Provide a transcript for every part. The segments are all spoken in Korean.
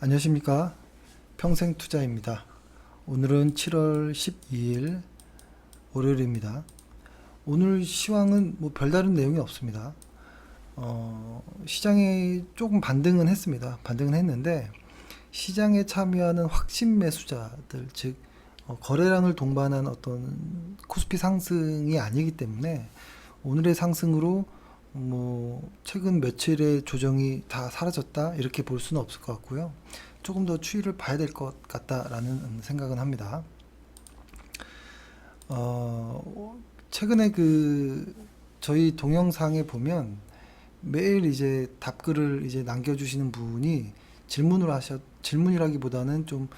안녕하십니까. 평생투자입니다. 오늘은 7월 12일 월요일입니다. 오늘 시황은 뭐 별다른 내용이 없습니다. 시장이 조금 반등은 했습니다. 반등은 했는데 시장에 참여하는 확신 매수자들, 즉 거래량을 동반한 어떤 코스피 상승이 아니기 때문에 오늘의 상승으로 뭐 최근 며칠의 조정이 다 사라졌다 이렇게 볼 수는 없을 것 같고요. 조금 더 추이를 봐야 될 것 같다라는 생각은 합니다. 최근에 저희 동영상에 보면 매일 이제 답글을 이제 남겨주시는 분이 질문이라기보다는 좀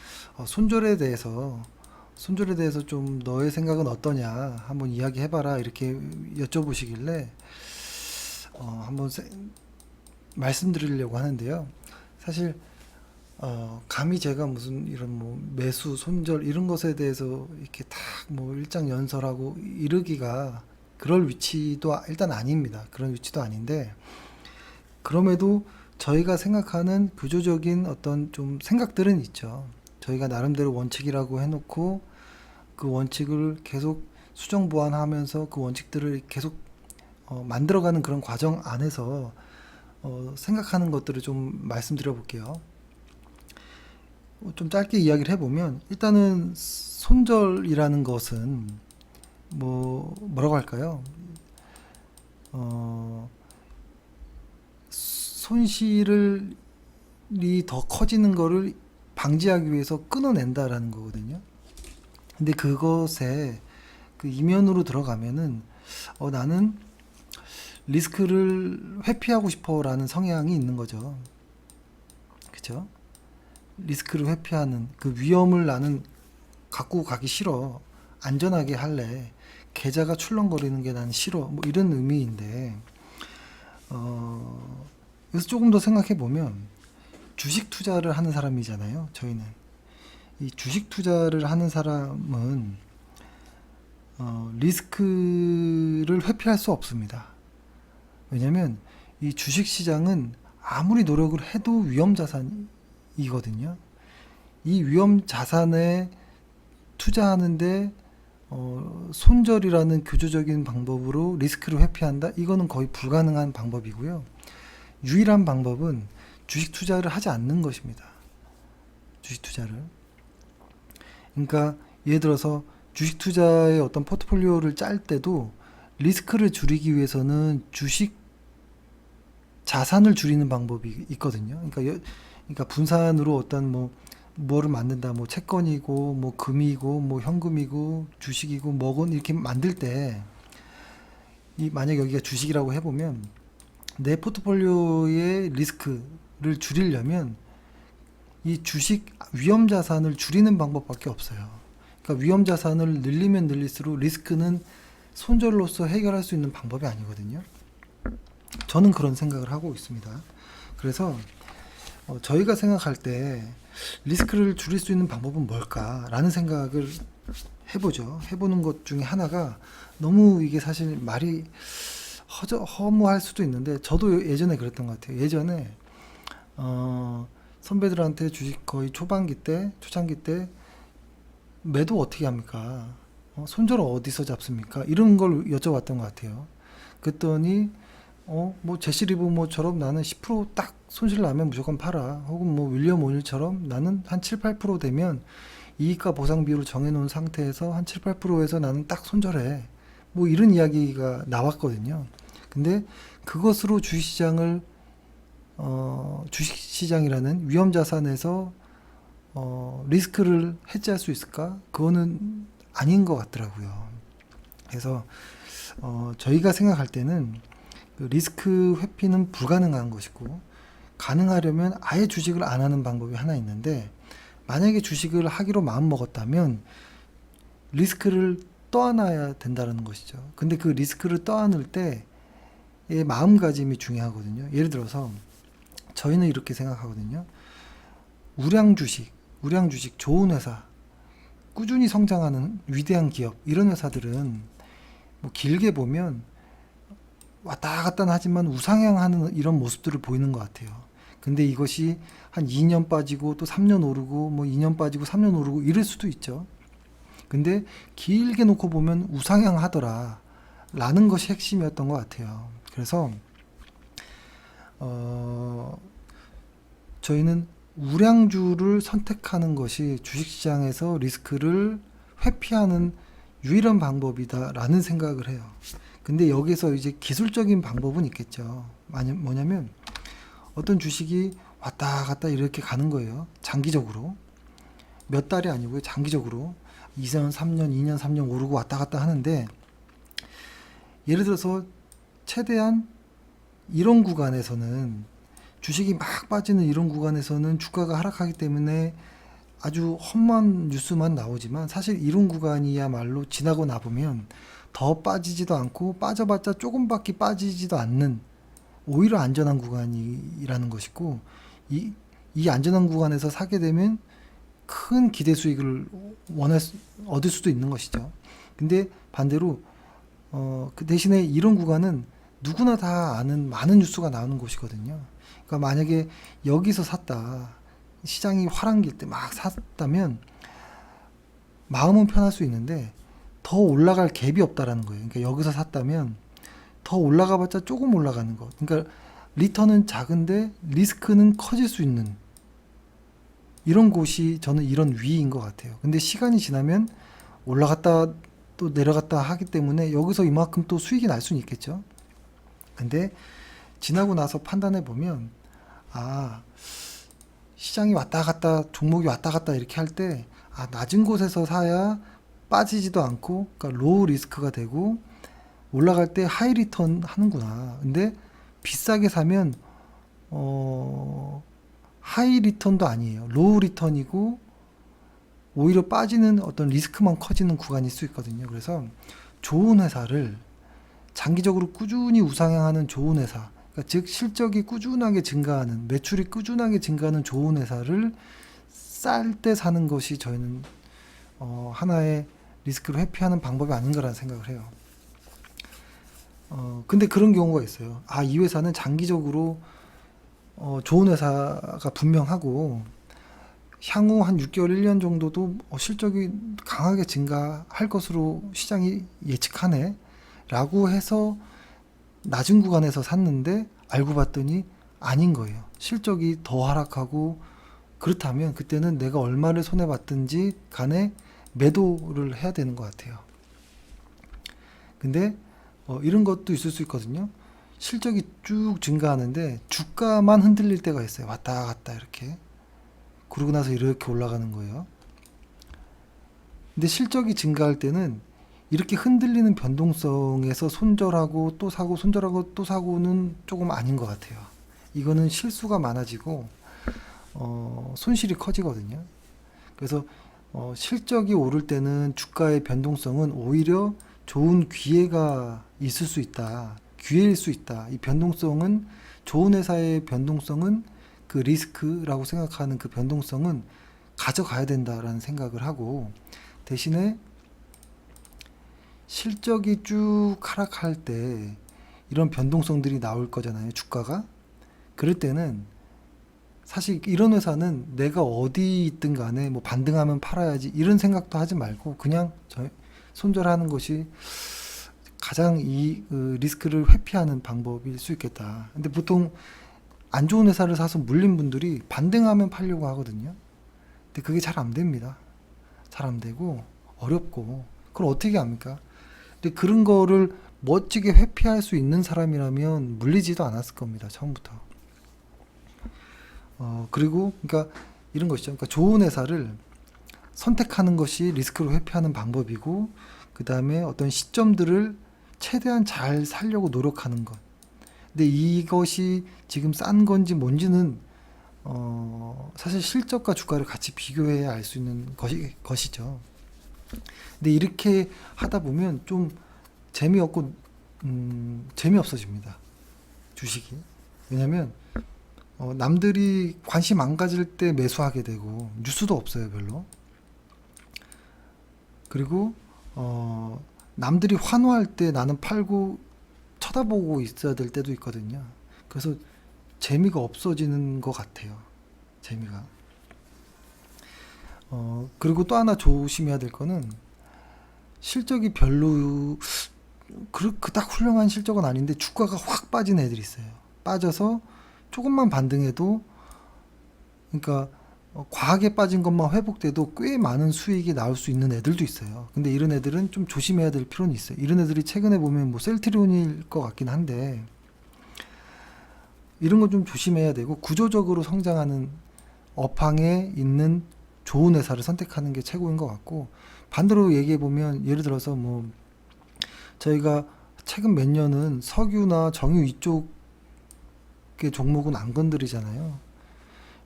손절에 대해서 좀 너의 생각은 어떠냐 한번 이야기해봐라 이렇게 여쭤보시길래 한번 말씀드리려고 하는데요. 사실 감히 제가 무슨 이런 뭐 매수, 손절 이런 것에 대해서 이렇게 딱 뭐 일장연설하고 이르기가 그럴 위치도 일단 아닙니다. 그런 위치도 아닌데 그럼에도 저희가 생각하는 구조적인 어떤 좀 생각들은 있죠. 저희가 나름대로 원칙이라고 해놓고 그 원칙을 계속 수정 보완하면서 그 원칙들을 계속 만들어가는 그런 과정 안에서 생각하는 것들을 좀 말씀드려 볼게요. 좀 짧게 이야기를 해보면 일단은 손절이라는 것은 뭐라고 할까요? 손실이 더 커지는 거를 방지하기 위해서 끊어낸다라는 거거든요. 근데 그것에 그 이면으로 들어가면은 나는 리스크를 회피하고 싶어라는 성향이 있는 거죠. 그죠? 리스크를 회피하는 그 위험을 나는 갖고 가기 싫어. 안전하게 할래. 계좌가 출렁거리는 게 난 싫어. 뭐 이런 의미인데, 그래서 조금 더 생각해 보면 주식 투자를 하는 사람이잖아요. 저희는 이 주식 투자를 하는 사람은 리스크를 회피할 수 없습니다. 왜냐면 이 주식 시장은 아무리 노력을 해도 위험 자산이거든요. 이 위험 자산에 투자하는데 손절이라는 규조적인 방법으로 리스크를 회피한다? 이거는 거의 불가능한 방법이고요. 유일한 방법은 주식 투자를 하지 않는 것입니다. 주식 투자를. 그러니까 예를 들어서 주식 투자의 어떤 포트폴리오를 짤 때도 리스크를 줄이기 위해서는 주식 자산을 줄이는 방법이 있거든요. 그러니까 분산으로 어떤 뭐를 만든다. 뭐 채권이고, 뭐 금이고, 뭐 현금이고, 주식이고, 뭐건 이렇게 만들 때, 만약 여기가 주식이라고 해보면, 내 포트폴리오의 리스크를 줄이려면, 이 주식 위험 자산을 줄이는 방법밖에 없어요. 그러니까 위험 자산을 늘리면 늘릴수록 리스크는 손절로서 해결할 수 있는 방법이 아니거든요. 저는 그런 생각을 하고 있습니다. 그래서 저희가 생각할 때 리스크를 줄일 수 있는 방법은 뭘까라는 생각을 해보죠. 해보는 것 중에 하나가 너무 이게 사실 말이 허무할 수도 있는데 저도 예전에 그랬던 것 같아요. 예전에 선배들한테 주식 거의 초창기 때 매도 어떻게 합니까? 손절 어디서 잡습니까? 이런 걸 여쭤봤던 것 같아요. 그랬더니 뭐 제시 리버모처럼 나는 10%딱 손실 나면 무조건 팔아. 혹은 뭐 윌리엄 오닐처럼 나는 한 7, 8% 되면 이익과 보상 비율을 정해놓은 상태에서 한 7, 8%에서 나는 딱 손절해. 뭐 이런 이야기가 나왔거든요. 근데 그것으로 주식시장이라는 위험자산에서 리스크를 해지할 수 있을까? 그거는 아닌 것 같더라고요. 그래서 저희가 생각할 때는 그 리스크 회피는 불가능한 것이고 가능하려면 아예 주식을 안 하는 방법이 하나 있는데 만약에 주식을 하기로 마음 먹었다면 리스크를 떠안아야 된다는 것이죠. 근데 그 리스크를 떠안을 때의 마음가짐이 중요하거든요. 예를 들어서 저희는 이렇게 생각하거든요. 우량 주식 좋은 회사, 꾸준히 성장하는 위대한 기업 이런 회사들은 뭐 길게 보면 왔다 갔다 하지만 우상향하는 이런 모습들을 보이는 것 같아요. 근데 이것이 한 2년 빠지고 또 3년 오르고 뭐 2년 빠지고 3년 오르고 이럴 수도 있죠. 근데 길게 놓고 보면 우상향하더라 라는 것이 핵심이었던 것 같아요. 그래서 저희는 우량주를 선택하는 것이 주식시장에서 리스크를 회피하는 유일한 방법이다라는 생각을 해요. 근데 여기서 이제 기술적인 방법은 있겠죠. 뭐냐면 어떤 주식이 왔다 갔다 이렇게 가는 거예요. 장기적으로. 몇 달이 아니고요. 장기적으로. 2년, 3년, 2년, 3년 오르고 왔다 갔다 하는데 예를 들어서 최대한 이런 구간에서는 주식이 막 빠지는 이런 구간에서는 주가가 하락하기 때문에 아주 험한 뉴스만 나오지만 사실 이런 구간이야말로 지나고 나보면 더 빠지지도 않고 빠져봤자 조금밖에 빠지지도 않는 오히려 안전한 구간이라는 것이고 이 안전한 구간에서 사게 되면 큰 기대 수익을 얻을 수도 있는 것이죠. 근데 반대로 그 대신에 이런 구간은 누구나 다 아는 많은 뉴스가 나오는 곳이거든요. 그러니까 만약에 여기서 샀다, 시장이 화랑길 때 막 샀다면 마음은 편할 수 있는데 더 올라갈 갭이 없다라는 거예요. 그러니까 여기서 샀다면 더 올라가봤자 조금 올라가는 것. 그러니까 리턴은 작은데 리스크는 커질 수 있는 이런 곳이 저는 이런 위인 것 같아요. 근데 시간이 지나면 올라갔다 또 내려갔다 하기 때문에 여기서 이만큼 또 수익이 날 수는 있겠죠. 근데 지나고 나서 판단해 보면 시장이 왔다 갔다 종목이 왔다 갔다 이렇게 할 때 낮은 곳에서 사야 빠지지도 않고 그러니까 로우 리스크가 되고 올라갈 때 하이 리턴 하는구나. 근데 비싸게 사면 하이 리턴도 아니에요. 로우 리턴이고 오히려 빠지는 어떤 리스크만 커지는 구간일 수 있거든요. 그래서 좋은 회사를 장기적으로 꾸준히 우상향하는 좋은 회사, 그러니까 즉 실적이 꾸준하게 증가하는, 매출이 꾸준하게 증가하는 좋은 회사를 쌀 때 사는 것이 저희는 하나의 리스크를 회피하는 방법이 아닌가라는 생각을 해요. 근데 그런 경우가 있어요. 이 회사는 장기적으로 좋은 회사가 분명하고 향후 한 6개월, 1년 정도도 실적이 강하게 증가할 것으로 시장이 예측하네 라고 해서 낮은 구간에서 샀는데 알고 봤더니 아닌 거예요. 실적이 더 하락하고 그렇다면 그때는 내가 얼마를 손해봤든지 간에 매도를 해야 되는 것 같아요. 근데 이런 것도 있을 수 있거든요. 실적이 쭉 증가하는데 주가만 흔들릴 때가 있어요. 왔다 갔다 이렇게. 그러고 나서 이렇게 올라가는 거예요. 근데 실적이 증가할 때는 이렇게 흔들리는 변동성에서 손절하고 또 사고 손절하고 또 사고는 조금 아닌 것 같아요. 이거는 실수가 많아지고 손실이 커지거든요. 그래서 실적이 오를 때는 주가의 변동성은 오히려 좋은 기회가 있을 수 있다. 기회일 수 있다. 이 변동성은 좋은 회사의 변동성은 그 리스크라고 생각하는 그 변동성은 가져가야 된다라는 생각을 하고 대신에 실적이 쭉 하락할 때 이런 변동성들이 나올 거잖아요. 주가가. 그럴 때는 사실 이런 회사는 내가 어디 있든 간에 뭐 반등하면 팔아야지 이런 생각도 하지 말고 그냥 손절하는 것이 가장 이 리스크를 회피하는 방법일 수 있겠다. 근데 보통 안 좋은 회사를 사서 물린 분들이 반등하면 팔려고 하거든요. 근데 그게 잘 안 됩니다. 잘 안 되고 어렵고 그걸 어떻게 합니까? 근데 그런 거를 멋지게 회피할 수 있는 사람이라면 물리지도 않았을 겁니다. 처음부터. 그리고 그러니까 이런 것이죠. 그러니까 좋은 회사를 선택하는 것이 리스크를 회피하는 방법이고 그 다음에 어떤 시점들을 최대한 잘 살려고 노력하는 것. 근데 이것이 지금 싼 건지 뭔지는 사실 실적과 주가를 같이 비교해야 알 수 있는 것이죠. 근데 이렇게 하다 보면 좀 재미없고 재미없어집니다. 주식이. 왜냐면 남들이 관심 안 가질 때 매수하게 되고 뉴스도 없어요 별로. 그리고 남들이 환호할 때 나는 팔고 쳐다보고 있어야 될 때도 있거든요. 그래서 재미가 없어지는 것 같아요. 재미가. 그리고 또 하나 조심해야 될 거는 실적이 별로 그닥 훌륭한 실적은 아닌데 주가가 확 빠진 애들이 있어요. 빠져서 조금만 반등해도, 그러니까 과하게 빠진 것만 회복돼도 꽤 많은 수익이 나올 수 있는 애들도 있어요. 근데 이런 애들은 좀 조심해야 될 필요는 있어요. 이런 애들이 최근에 보면 뭐 셀트리온일 것 같긴 한데, 이런 건 좀 조심해야 되고, 구조적으로 성장하는 업황에 있는 좋은 회사를 선택하는 게 최고인 것 같고, 반대로 얘기해 보면, 예를 들어서 뭐 저희가 최근 몇 년은 석유나 정유 이쪽의 종목은 안 건드리잖아요.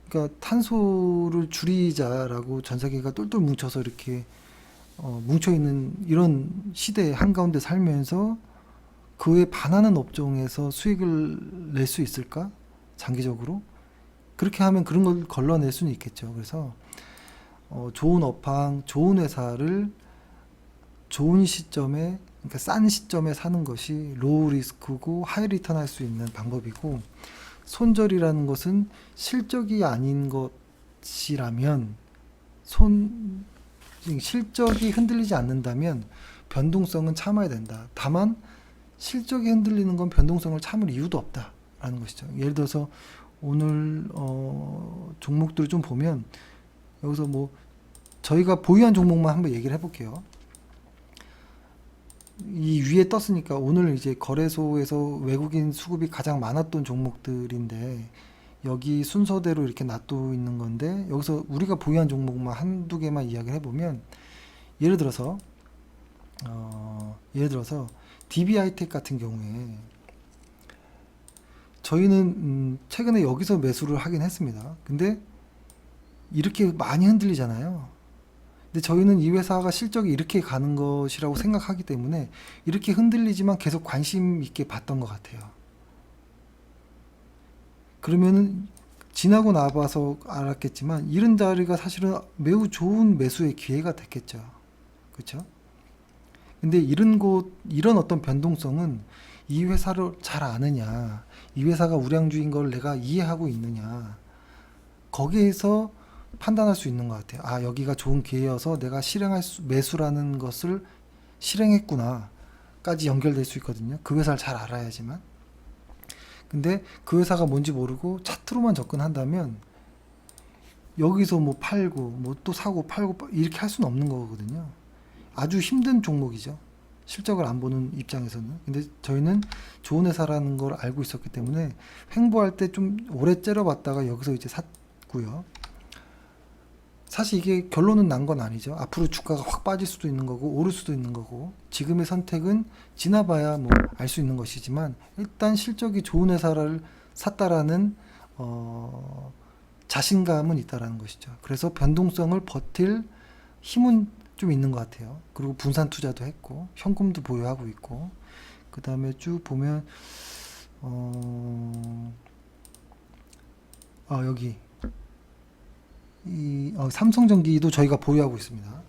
그러니까 탄소를 줄이자라고 전 세계가 똘똘 뭉쳐서 이렇게 뭉쳐 있는 이런 시대 한가운데 살면서 그에 반하는 업종에서 수익을 낼 수 있을까? 장기적으로? 그렇게 하면 그런 걸 걸러낼 수는 있겠죠. 그래서 좋은 업황, 좋은 회사를 좋은 시점에, 그러니까 싼 시점에 사는 것이 로우 리스크고 하이 리턴 할 수 있는 방법이고, 손절이라는 것은 실적이 아닌 것이라면, 실적이 흔들리지 않는다면 변동성은 참아야 된다. 다만 실적이 흔들리는 건 변동성을 참을 이유도 없다라는 것이죠. 예를 들어서 오늘 종목들을 좀 보면, 여기서 뭐 저희가 보유한 종목만 한번 얘기를 해볼게요. 이 위에 떴으니까 오늘 이제 거래소에서 외국인 수급이 가장 많았던 종목들인데, 여기 순서대로 이렇게 놔둬 있는 건데, 여기서 우리가 보유한 종목만 한두 개만 이야기를 해보면, 예를 들어서 DB하이텍 같은 경우에 저희는 최근에 여기서 매수를 하긴 했습니다. 근데 이렇게 많이 흔들리잖아요. 근데 저희는 이 회사가 실적이 이렇게 가는 것이라고 생각하기 때문에 이렇게 흔들리지만 계속 관심 있게 봤던 것 같아요. 그러면은 지나고 나봐서 알았겠지만 이런 자리가 사실은 매우 좋은 매수의 기회가 됐겠죠. 그렇죠? 근데 이런 어떤 변동성은 이 회사를 잘 아느냐, 이 회사가 우량주인 걸 내가 이해하고 있느냐, 거기에서 판단할 수 있는 것 같아요. 아, 여기가 좋은 기회여서 내가 매수라는 것을 실행했구나까지 연결될 수 있거든요. 그 회사를 잘 알아야지만. 근데 그 회사가 뭔지 모르고 차트로만 접근한다면 여기서 뭐 팔고 뭐 또 사고 팔고 이렇게 할 수는 없는 거거든요. 아주 힘든 종목이죠. 실적을 안 보는 입장에서는. 근데 저희는 좋은 회사라는 걸 알고 있었기 때문에 횡보할 때 좀 오래 째려봤다가 여기서 이제 샀고요. 사실 이게 결론은 난 건 아니죠. 앞으로 주가가 확 빠질 수도 있는 거고 오를 수도 있는 거고, 지금의 선택은 지나봐야 뭐 알 수 있는 것이지만, 일단 실적이 좋은 회사를 샀다라는 자신감은 있다라는 것이죠. 그래서 변동성을 버틸 힘은 좀 있는 것 같아요. 그리고 분산 투자도 했고 현금도 보유하고 있고, 그 다음에 쭉 보면 여기 삼성전기도 저희가 보유하고 있습니다.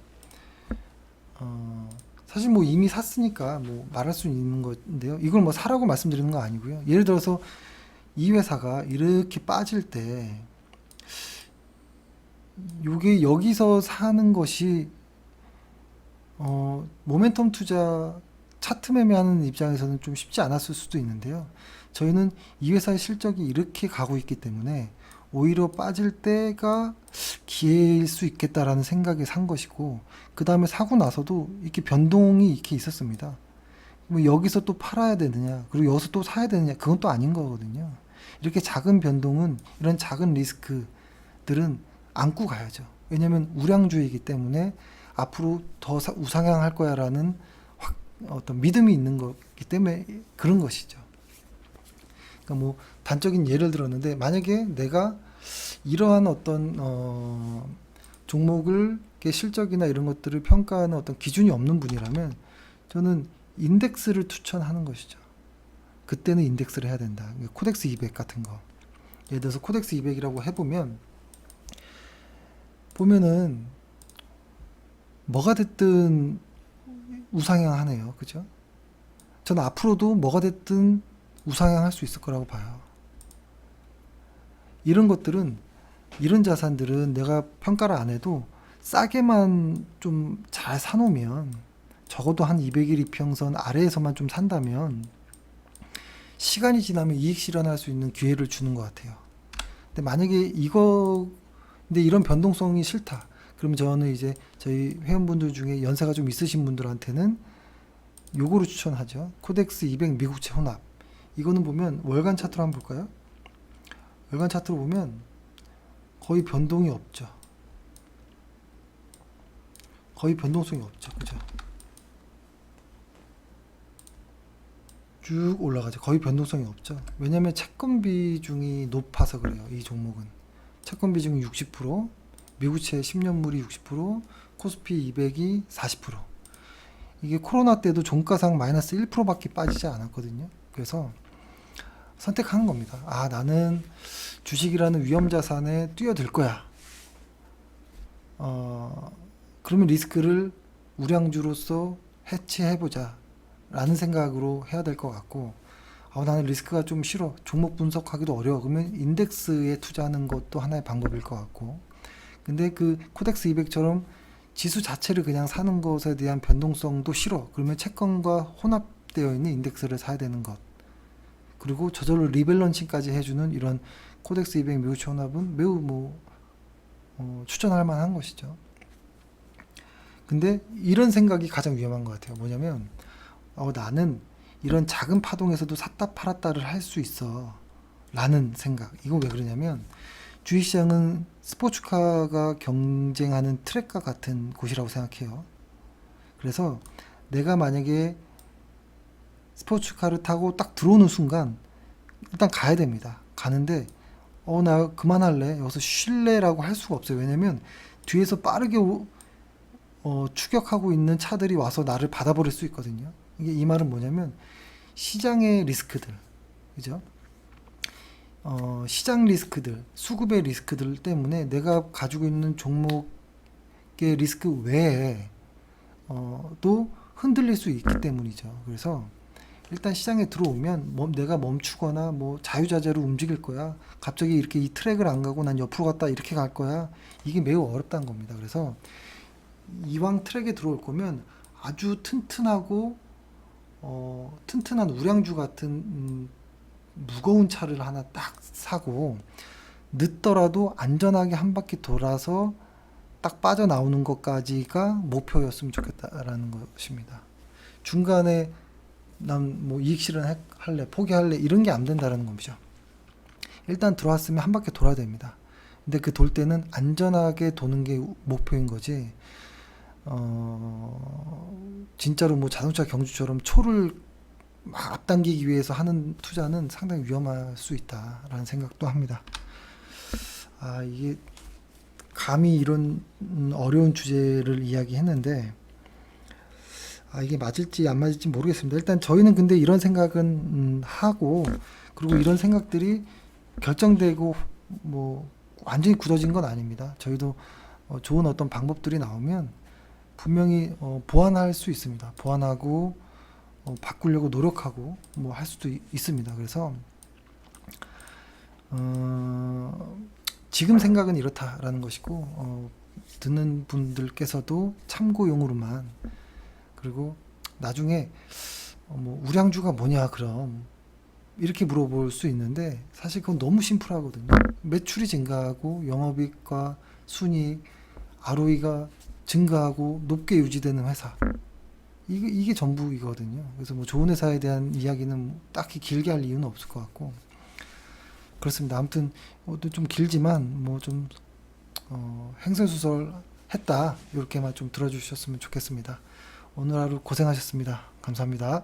사실 뭐 이미 샀으니까 뭐 말할 수 있는 건데요. 이걸 뭐 사라고 말씀드리는 거 아니고요. 예를 들어서 이 회사가 이렇게 빠질 때 요게 여기서 사는 것이 모멘텀 투자 차트 매매하는 입장에서는 좀 쉽지 않았을 수도 있는데요. 저희는 이 회사의 실적이 이렇게 가고 있기 때문에 오히려 빠질 때가 기회일 수 있겠다라는 생각에 산 것이고, 그 다음에 사고 나서도 이렇게 변동이 이렇게 있었습니다. 뭐 여기서 또 팔아야 되느냐, 그리고 여기서 또 사야 되느냐, 그건 또 아닌 거거든요. 이렇게 작은 변동은, 이런 작은 리스크들은 안고 가야죠. 왜냐면 우량주이기 때문에 앞으로 더 우상향할 거야라는 어떤 믿음이 있는 거기 때문에 그런 것이죠. 그러니까 뭐 단적인 예를 들었는데, 만약에 내가 이러한 어떤 종목을 실적이나 이런 것들을 평가하는 어떤 기준이 없는 분이라면 저는 인덱스를 추천하는 것이죠. 그때는 인덱스를 해야 된다. 코덱스 200 같은 거. 예를 들어서 코덱스 200이라고 해보면 보면은 뭐가 됐든 우상향하네요. 그죠? 저는 앞으로도 뭐가 됐든 우상향할 수 있을 거라고 봐요. 이런 것들은, 이런 자산들은 내가 평가를 안 해도 싸게만 좀 잘 사놓으면, 적어도 한 200일 이평선 아래에서만 좀 산다면 시간이 지나면 이익 실현할 수 있는 기회를 주는 것 같아요. 근데 만약에 근데 이런 변동성이 싫다, 그러면 저는 이제 저희 회원분들 중에 연세가 좀 있으신 분들한테는 요거를 추천하죠. 코덱스 200 미국채 혼합. 이거는 보면 월간 차트로 한번 볼까요? 월간 차트로 보면 거의 변동이 없죠. 거의 변동성이 없죠. 그죠? 쭉 올라가죠. 거의 변동성이 없죠. 왜냐면 채권 비중이 높아서 그래요. 이 종목은. 채권 비중이 60%, 미국채 10년물이 60%, 코스피 200이 40%. 이게 코로나 때도 종가상 마이너스 1%밖에 빠지지 않았거든요. 그래서 선택하는 겁니다. 아, 나는 주식이라는 위험 자산에 뛰어들 거야. 그러면 리스크를 우량주로서 해치해보자 라는 생각으로 해야 될 것 같고, 나는 리스크가 좀 싫어, 종목 분석하기도 어려워, 그러면 인덱스에 투자하는 것도 하나의 방법일 것 같고, 근데 그 코덱스 200처럼 지수 자체를 그냥 사는 것에 대한 변동성도 싫어, 그러면 채권과 혼합되어 있는 인덱스를 사야 되는 것, 그리고 저절로 리밸런싱까지 해주는 이런 코덱스 200 미국채 혼합은 매우 추천할 만한 것이죠. 근데 이런 생각이 가장 위험한 것 같아요. 뭐냐면 나는 이런 작은 파동에서도 샀다 팔았다를 할 수 있어 라는 생각. 이거 왜 그러냐면 주식시장은 스포츠카가 경쟁하는 트랙과 같은 곳이라고 생각해요. 그래서 내가 만약에 스포츠카를 타고 딱 들어오는 순간 일단 가야 됩니다. 가는데 나 그만할래, 여기서 쉴래라고 할 수가 없어요. 왜냐면 뒤에서 빠르게 추격하고 있는 차들이 와서 나를 받아버릴 수 있거든요. 이 말은 뭐냐면 시장의 리스크들, 그죠? 시장 리스크들, 수급의 리스크들 때문에 내가 가지고 있는 종목의 리스크 외에 또 흔들릴 수 있기 때문이죠. 그래서 일단 시장에 들어오면 내가 멈추거나 자유자재로 움직일 거야, 갑자기 이렇게 이 트랙을 안 가고 난 옆으로 갔다 이렇게 갈 거야, 이게 매우 어렵다는 겁니다. 그래서 이왕 트랙에 들어올 거면 아주 튼튼한 우량주 같은 무거운 차를 하나 딱 사고 늦더라도 안전하게 한 바퀴 돌아서 딱 빠져나오는 것까지가 목표였으면 좋겠다라는 것입니다. 중간에 난 이익 실현할래, 포기할래, 이런 게 안 된다는 겁니다. 일단 들어왔으면 한 바퀴 돌아야 됩니다. 근데 그 돌 때는 안전하게 도는 게 목표인 거지, 진짜로 자동차 경주처럼 초를 막 앞당기기 위해서 하는 투자는 상당히 위험할 수 있다라는 생각도 합니다. 이게 감히 이런 어려운 주제를 이야기했는데 이게 맞을지 안 맞을지 모르겠습니다. 일단 저희는 근데 이런 생각은 하고, 그리고 이런 생각들이 결정되고 완전히 굳어진 건 아닙니다. 저희도 좋은 어떤 방법들이 나오면 분명히 보완할 수 있습니다. 보완하고 바꾸려고 노력하고 할 수도 있습니다. 그래서 지금 생각은 이렇다라는 것이고, 듣는 분들께서도 참고용으로만, 그리고 나중에 우량주가 뭐냐 그럼 이렇게 물어볼 수 있는데, 사실 그건 너무 심플하거든요. 매출이 증가하고 영업이익과 순이익, ROE가 증가하고 높게 유지되는 회사, 이게 전부이거든요. 그래서 좋은 회사에 대한 이야기는 딱히 길게 할 이유는 없을 것 같고, 그렇습니다. 아무튼 좀 길지만 좀 횡설수설 했다, 이렇게만 좀 들어주셨으면 좋겠습니다. 오늘 하루 고생하셨습니다. 감사합니다.